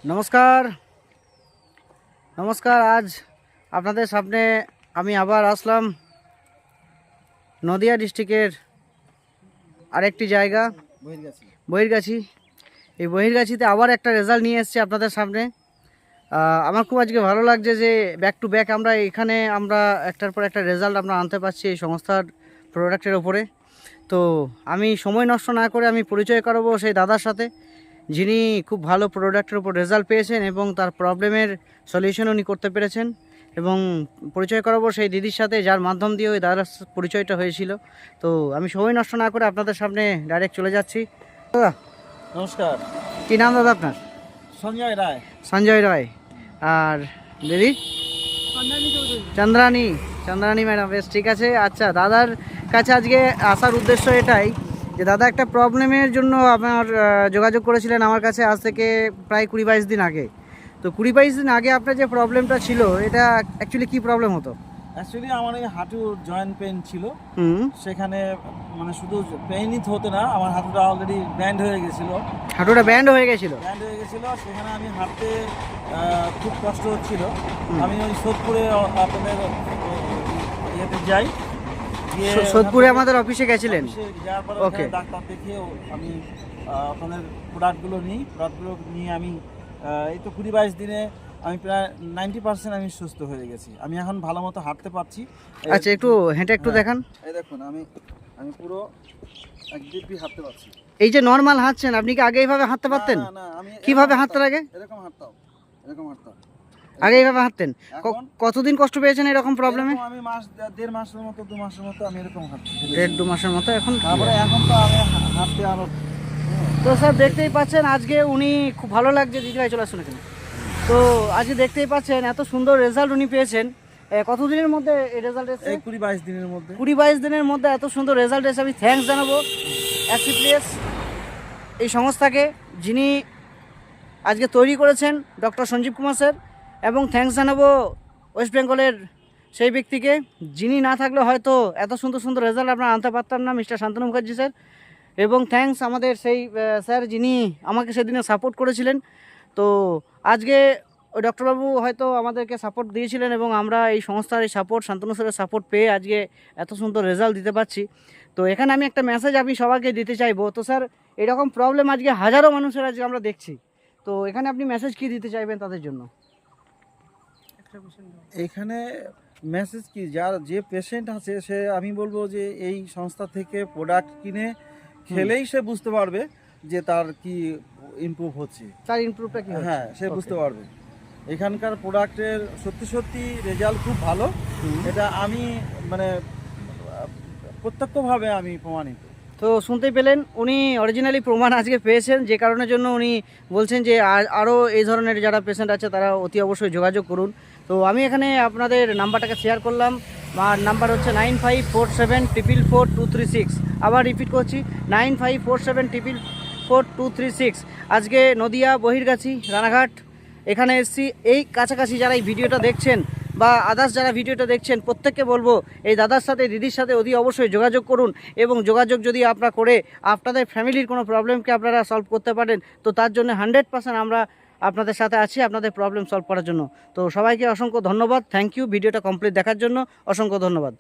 নমস্কার নমস্কার। আজ আপনাদের সামনে আমি আবার আসলাম নদিয়া ডিস্ট্রিক্টের আরেকটি জায়গা বহিরগাছি। এই বহিরগাছিতে আবার একটা রেজাল্ট নিয়ে এসেছি আপনাদের সামনে। আমার খুব আজকে ভালো লাগছে যে ব্যাক টু ব্যাক আমরা এখানে একটার পর একটা রেজাল্ট আমরা আনতে পারছি এই সংস্থার প্রোডাক্টের ওপরে। তো আমি সময় নষ্ট না করে আমি পরিচয় করাবো সেই দাদার সাথে, যিনি খুব ভালো প্রোডাক্টের উপর রেজাল্ট পেয়েছেন এবং তার প্রবলেমের সলিউশন উনি করতে পেরেছেন। এবং পরিচয় করাবো সেই দিদির সাথে, যার মাধ্যম দিয়ে ওই দাদার পরিচয়টা হয়েছিল। তো আমি সময় নষ্ট না করে আপনাদের সামনে ডাইরেক্ট চলে যাচ্ছি। দাদা নমস্কার। কী নাম দাদা আপনার? সঞ্জয় রায়। সঞ্জয় রায়। আর দিদি? চন্দ্রানী ম্যাডাম। বেশ, ঠিক আছে। আচ্ছা, দাদার কাছে আজকে আসার উদ্দেশ্য এটাই যে দাদা একটা প্রবলেমের জন্য আমার যোগাযোগ করেছিলেন আমার কাছে আজ থেকে প্রায় 20-22 দিন আগে। তো 20-22 দিন আগে আপনার যে প্রবলেমটা ছিল, এটা অ্যাকচুয়ালি কী প্রবলেম হতো? অ্যাকচুয়ালি আমার এই হাঁটুর জয়েন্ট পেন ছিল। সেখানে মানে শুধু পেইনই হতো না, আমার হাঁটুটা অলরেডি ব্যান্ড হয়ে গেছিলো। হাঁটুটা ব্যান্ড হয়ে গেছিলো? সেখানে আমি হাঁটতে খুব কষ্ট হচ্ছিল। আমি ওই সোদপুরে আপনাদের ইয়েতে যাই, সোদপুরে আমাদের অফিসে গেছিলেন? যাওয়ার পরে ওকে। ডাক্তার দেখিয়ে আমি আপনাদের প্রোডাক্টগুলো নিয়ে আমি এই তো 20-22 দিনে আমি প্রায় 90% আমি সুস্থ হয়ে গেছি। আমি এখন ভালো মতো হাঁটতে পারছি। আচ্ছা, একটু হেঁটে একটু দেখান। এই দেখুন, আমি পুরো এক দিব্যি হাঁটতে পারছি। এই যে নর্মাল হাঁটছেন, আপনি কি আগে এইভাবে হাঁটতে পারতেন? না, আমি কিভাবে হাঁটতেন আগে? এরকম হাঁটতাম। আগে এইভাবে হাঁটতেন? কতদিন কষ্ট পেয়েছেন এরকম প্রবলেমে? আমি দেড় মাসের মতো 2 মাসের মতো আমি এরকম হাঁটছি। 1.5-2 মাসের মতো। এখন তো আমি হাঁটতে আরো। তো স্যার দেখতেই পাচ্ছেন আজকে উনি খুব ভালো লাগছে। দিদিভাই চলে আসুন এখানে। তো আজকে দেখতেই পাচ্ছেন এত সুন্দর রেজাল্ট উনি পেয়েছেন। কতদিনের মধ্যে এই রেজাল্ট এসেছে? 20-22 দিনের মধ্যে। 20-22 দিনের মধ্যে এত সুন্দর রেজাল্ট এসে আমি থ্যাঙ্কস জানাবো অ্যাসিপ্লিয়াস এই সংস্থাকে, যিনি আজকে তৈরি করেছেন, ডক্টর সঞ্জীব কুমার স্যার। এবং থ্যাঙ্কস জানাবো ওয়েস্ট বেঙ্গলের সেই ব্যক্তিকে, যিনি না থাকলে হয়তো এত সুন্দর সুন্দর রেজাল্ট আমরা আনতে পারতাম না, মিস্টার শান্তনু মুখার্জি স্যার। এবং থ্যাঙ্কস আমাদের সেই স্যার, যিনি আমাকে সেদিনে সাপোর্ট করেছিলেন। তো আজকে ওই ডক্টরবাবু হয়তো আমাদেরকে সাপোর্ট দিয়েছিলেন এবং আমরা এই সংস্থার এই সাপোর্ট, শান্তনু স্যারের সাপোর্ট পেয়ে আজকে এত সুন্দর রেজাল্ট দিতে পারছি। তো এখানে আমি একটা মেসেজ আমি সবাইকে দিতে চাইবো। তো স্যার, এরকম প্রবলেম আজকে হাজারো মানুষের আজকে আমরা দেখছি। তো এখানে আপনি মেসেজ কি দিতে চাইবেন তাদের জন্য? এখানে মেসেজ কি, যে পেশেন্ট আছে সে, আমি বলবো যে এই সংস্থা থেকে প্রোডাক্ট কিনে খেলেই সে বুঝতে পারবে যে তার কি ইমপ্রুভ হচ্ছে, তার ইমপ্রুভটা কি হচ্ছে। হ্যাঁ, সে বুঝতে পারবে। এখানকার প্রোডাক্টের সত্যি রেজাল্ট খুব ভালো। এটা আমি মানে প্রত্যক্ষভাবে আমি প্রমাণিত। তো শুনতেই পেলেন, উনি অরিজিনালি প্রমাণ আজকে পেয়েছেন, যে কারণের জন্য উনি বলছেন যে আরও এই ধরনের যারা পেশেন্ট আছে তারা অতি অবশ্যই যোগাযোগ করুন। তো আমি এখানে আপনাদের নাম্বারটাকে শেয়ার করলাম। আর নাম্বার হচ্ছে 9547444236। আবার রিপিট করছি, 9547444236। আজকে নদিয়া বহিরগাছি রানাঘাট এখানে এসেছি। এই কাছাকাছি যারা এই ভিডিওটা দেখছেন বা আদার্স যারা ভিডিওটা দেখছেন, প্রত্যেককে বলবো এই দাদার সাথে দিদির সাথে অতি অবশ্যই যোগাযোগ করুন। এবং যোগাযোগ যদি আপনারা করে আপনাদের ফ্যামিলির কোনো প্রবলেমকে আপনারা সলভ করতে পারেন, তো তার জন্য 100% আমরা আপনাদের সাথে আছি আপনাদের প্রবলেম সলভ করার জন্য। তো সবাইকে অসংখ্য ধন্যবাদ। থ্যাংক ইউ ভিডিওটা কমপ্লিট দেখার জন্য। অসংখ্য ধন্যবাদ।